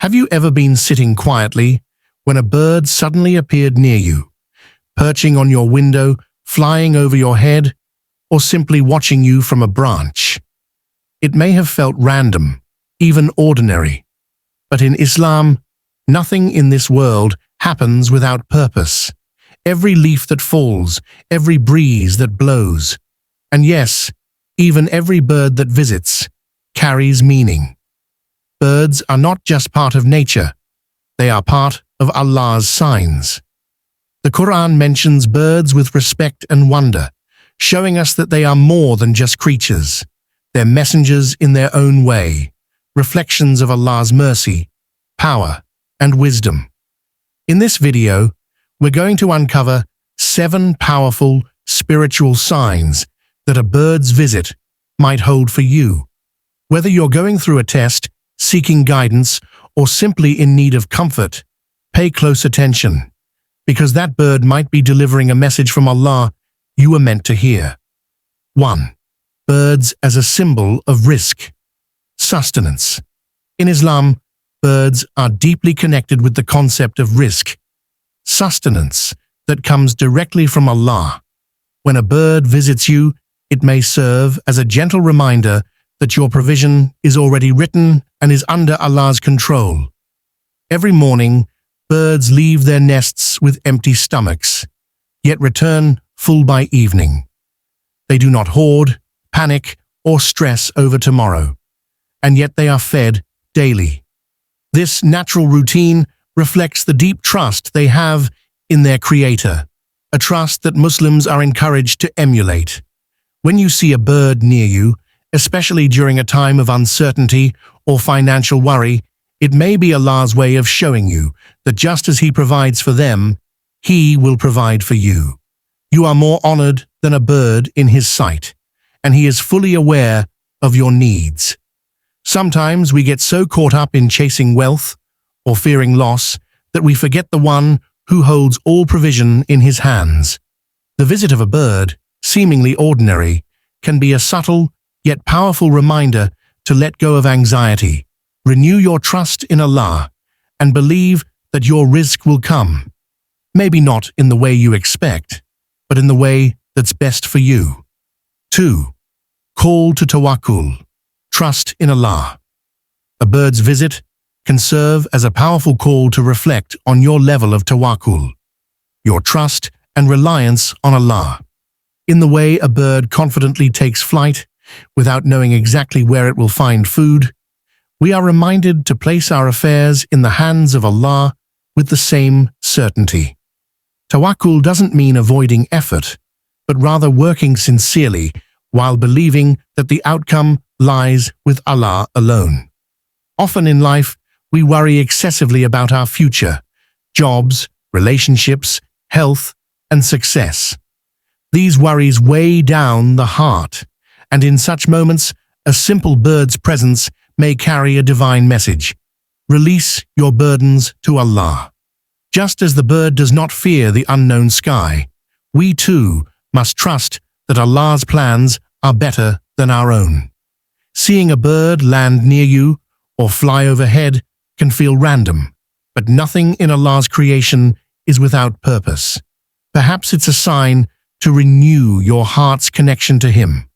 Have you ever been sitting quietly when a bird suddenly appeared near you, perching on your window, flying over your head, or simply watching you from a branch? It may have felt random, even ordinary, but in Islam, nothing in this world happens without purpose. Every leaf that falls, every breeze that blows, and yes, even every bird that visits, carries meaning. Birds are not just part of nature, they are part of Allah's signs. The Quran mentions birds with respect and wonder, showing us that they are more than just creatures. They're messengers in their own way, reflections of Allah's mercy, power, and wisdom. In this video, we're going to uncover 7 powerful spiritual signs that a bird's visit might hold for you. Whether you're going through a test, seeking guidance, or simply in need of comfort, pay close attention, because that bird might be delivering a message from Allah you were meant to hear. 1. Birds as a symbol of rizq, sustenance. In Islam, birds are deeply connected with the concept of rizq, sustenance that comes directly from Allah. When a bird visits you, it may serve as a gentle reminder that your provision is already written and is under Allah's control. Every morning, birds leave their nests with empty stomachs, yet return full by evening. They do not hoard, panic, or stress over tomorrow, and yet they are fed daily. This natural routine reflects the deep trust they have in their Creator, a trust that Muslims are encouraged to emulate. When you see a bird near you, especially during a time of uncertainty or financial worry, it may be Allah's way of showing you that just as He provides for them, He will provide for you. You are more honored than a bird in His sight, and He is fully aware of your needs. Sometimes we get so caught up in chasing wealth or fearing loss that we forget the one who holds all provision in His hands. The visit of a bird, seemingly ordinary, can be a subtle yet powerful reminder to let go of anxiety, renew your trust in Allah, and believe that your rizq will come. Maybe not in the way you expect, but in the way that's best for you. 2. Call to Tawakkul, trust in Allah. A bird's visit can serve as a powerful call to reflect on your level of tawakkul, your trust and reliance on Allah. In the way a bird confidently takes flight, without knowing exactly where it will find food, we are reminded to place our affairs in the hands of Allah with the same certainty. Tawakkul doesn't mean avoiding effort, but rather working sincerely while believing that the outcome lies with Allah alone. Often in life, we worry excessively about our future, jobs, relationships, health, and success. These worries weigh down the heart, and in such moments, a simple bird's presence may carry a divine message. Release your burdens to Allah. Just as the bird does not fear the unknown sky, we too must trust that Allah's plans are better than our own. Seeing a bird land near you or fly overhead can feel random, but nothing in Allah's creation is without purpose. Perhaps it's a sign to renew your heart's connection to Him,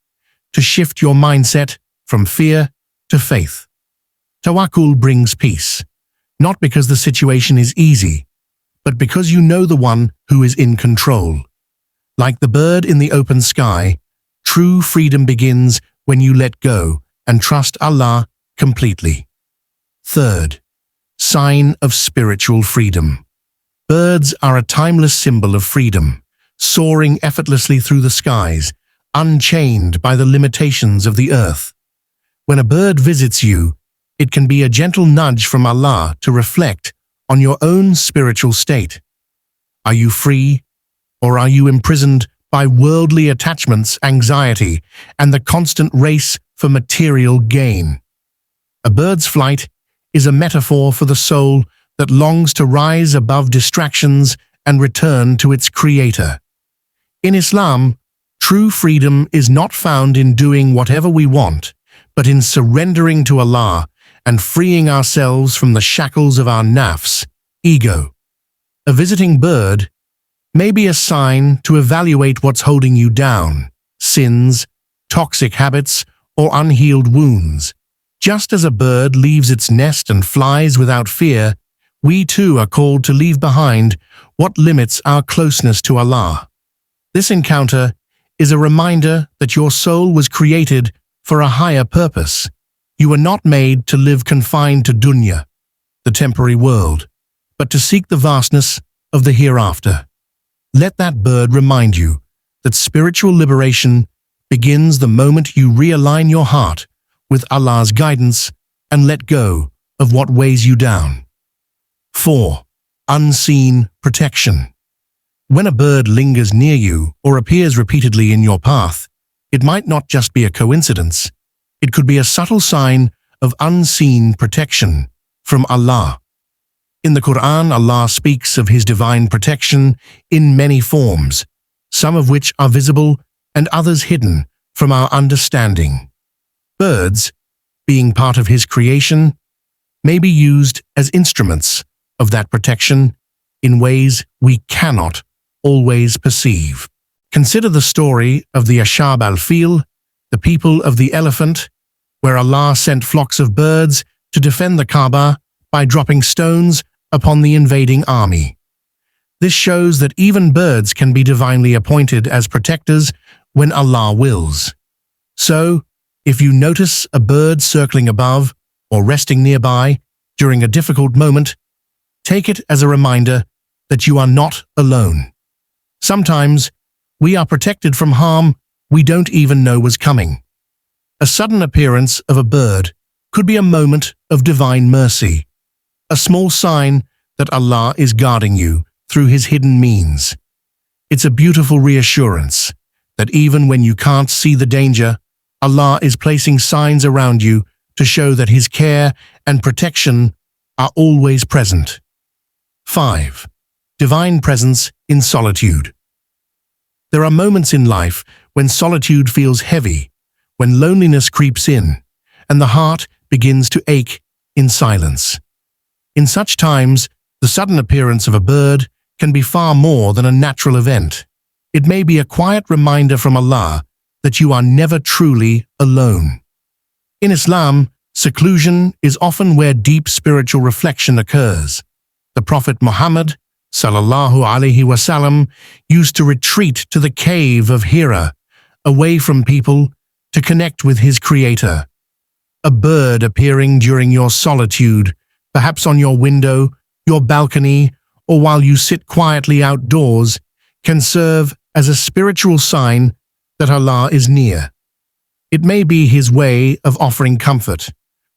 to shift your mindset from fear to faith. Tawakkul brings peace, not because the situation is easy, but because you know the one who is in control. Like the bird in the open sky, true freedom begins when you let go and trust Allah completely. 3. Sign of spiritual freedom. Birds are a timeless symbol of freedom, soaring effortlessly through the skies, unchained by the limitations of the earth. When a bird visits you, it can be a gentle nudge from Allah to reflect on your own spiritual state. Are you free, or are you imprisoned by worldly attachments, anxiety, and the constant race for material gain? A bird's flight is a metaphor for the soul that longs to rise above distractions and return to its Creator. In Islam, true freedom is not found in doing whatever we want, but in surrendering to Allah and freeing ourselves from the shackles of our nafs, ego. A visiting bird may be a sign to evaluate what's holding you down, sins, toxic habits, or unhealed wounds. Just as a bird leaves its nest and flies without fear, we too are called to leave behind what limits our closeness to Allah. This encounter is a reminder that your soul was created for a higher purpose. You were not made to live confined to dunya, the temporary world, but to seek the vastness of the hereafter. Let that bird remind you that spiritual liberation begins the moment you realign your heart with Allah's guidance and let go of what weighs you down. 4. Unseen protection. When a bird lingers near you or appears repeatedly in your path, it might not just be a coincidence. It could be a subtle sign of unseen protection from Allah. In the Quran, Allah speaks of His divine protection in many forms, some of which are visible and others hidden from our understanding. Birds, being part of His creation, may be used as instruments of that protection in ways we cannot always perceive. Consider the story of the Ashab al-Fil, the people of the elephant, where Allah sent flocks of birds to defend the Kaaba by dropping stones upon the invading army. This shows that even birds can be divinely appointed as protectors when Allah wills. So, if you notice a bird circling above or resting nearby during a difficult moment, take it as a reminder that you are not alone. Sometimes, we are protected from harm we don't even know was coming. A sudden appearance of a bird could be a moment of divine mercy, a small sign that Allah is guarding you through His hidden means. It's a beautiful reassurance that even when you can't see the danger, Allah is placing signs around you to show that His care and protection are always present. 5. Divine presence in solitude. There are moments in life when solitude feels heavy, when loneliness creeps in, and the heart begins to ache in silence. In such times, the sudden appearance of a bird can be far more than a natural event. It may be a quiet reminder from Allah that you are never truly alone. In Islam, seclusion is often where deep spiritual reflection occurs. The Prophet Muhammad sallallahu alaihi wasallam used to retreat to the cave of Hira, away from people, to connect with his Creator. A bird appearing during your solitude, perhaps on your window, your balcony, or while you sit quietly outdoors, can serve as a spiritual sign that Allah is near. It may be His way of offering comfort,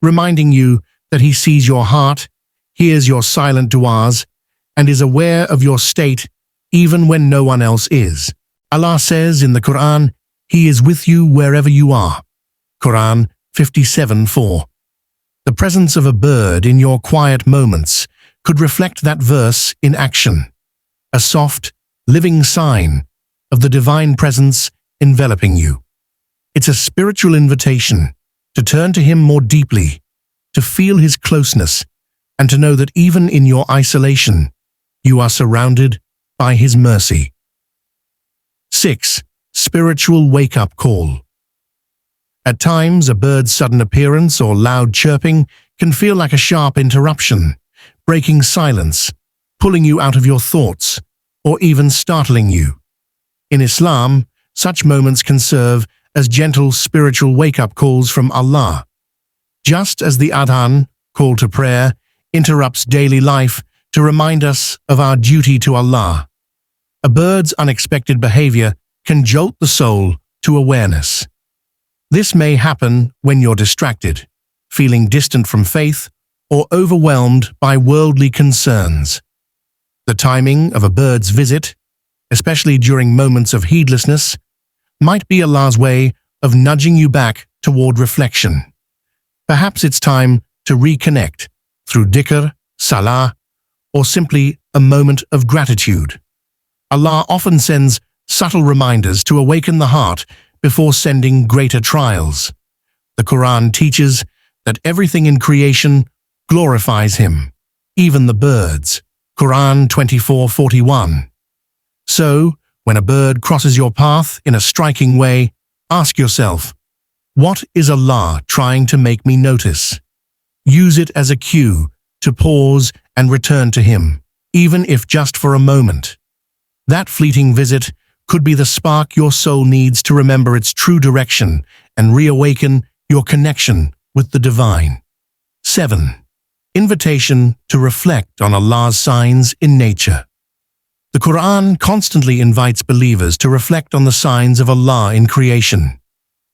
reminding you that He sees your heart, hears your silent du'as, and is aware of your state even when no one else is. Allah says in the Quran, He is with you wherever you are. Quran 57:4. The presence of a bird in your quiet moments could reflect that verse in action, a soft, living sign of the divine presence enveloping you. It's a spiritual invitation to turn to Him more deeply, to feel His closeness, and to know that even in your isolation, you are surrounded by His mercy. 6. Spiritual wake-up call. At times, a bird's sudden appearance or loud chirping can feel like a sharp interruption, breaking silence, pulling you out of your thoughts, or even startling you. In Islam, such moments can serve as gentle spiritual wake-up calls from Allah. Just as the adhan, call to prayer, interrupts daily life to remind us of our duty to Allah, a bird's unexpected behavior can jolt the soul to awareness. This may happen when you're distracted, feeling distant from faith, or overwhelmed by worldly concerns. The timing of a bird's visit, especially during moments of heedlessness, might be Allah's way of nudging you back toward reflection. Perhaps it's time to reconnect through dhikr, salah, or simply a moment of gratitude. Allah often sends subtle reminders to awaken the heart before sending greater trials. The Quran teaches that everything in creation glorifies Him, even the birds. Quran 24:41. So, when a bird crosses your path in a striking way, ask yourself, what is Allah trying to make me notice? Use it as a cue to pause and return to Him, even if just for a moment. That fleeting visit could be the spark your soul needs to remember its true direction and reawaken your connection with the divine. 7. Invitation to reflect on Allah's signs in nature. The Quran constantly invites believers to reflect on the signs of Allah in creation.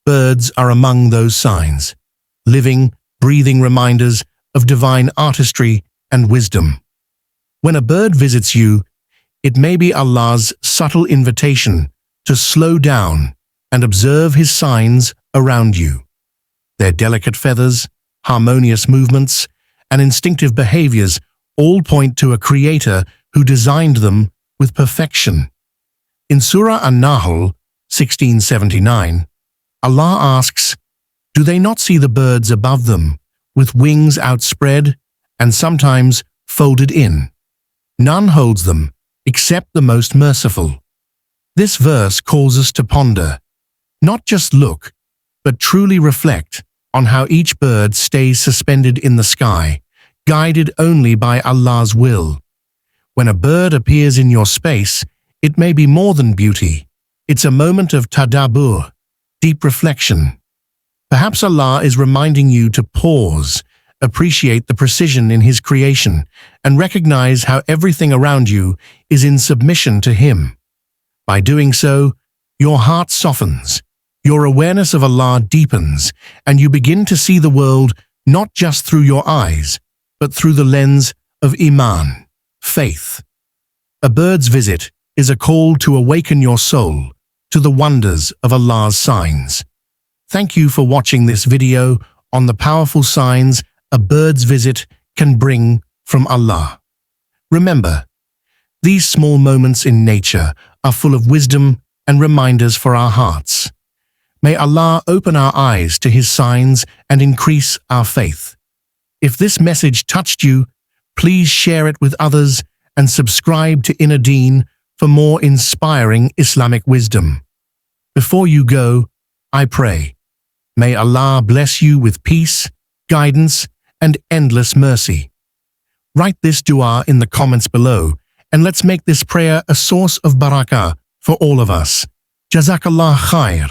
Birds are among those signs, living, breathing reminders of divine artistry and wisdom. When a bird visits you, it may be Allah's subtle invitation to slow down and observe His signs around you. Their delicate feathers, harmonious movements, and instinctive behaviors all point to a Creator who designed them with perfection. In Surah An-Nahl 1679, Allah asks, "Do they not see the birds above them, with wings outspread and sometimes folded in? None holds them except the most merciful." This verse calls us to ponder, not just look, but truly reflect on how each bird stays suspended in the sky, guided only by Allah's will. When a bird appears in your space, it may be more than beauty. It's a moment of tadabbur, deep reflection. Perhaps Allah is reminding you to pause, appreciate the precision in His creation, and recognize how everything around you is in submission to Him. By doing so, your heart softens, your awareness of Allah deepens, and you begin to see the world not just through your eyes, but through the lens of Iman, faith. A bird's visit is a call to awaken your soul to the wonders of Allah's signs. Thank you for watching this video on the powerful signs a bird's visit can bring from Allah. Remember, these small moments in nature are full of wisdom and reminders for our hearts. May Allah open our eyes to His signs and increase our faith. If this message touched you, please share it with others and subscribe to Inner Deen for more inspiring Islamic wisdom. Before you go, I pray, may Allah bless you with peace, guidance, and endless mercy. Write this dua in the comments below, and let's make this prayer a source of barakah for all of us. Jazakallah khair.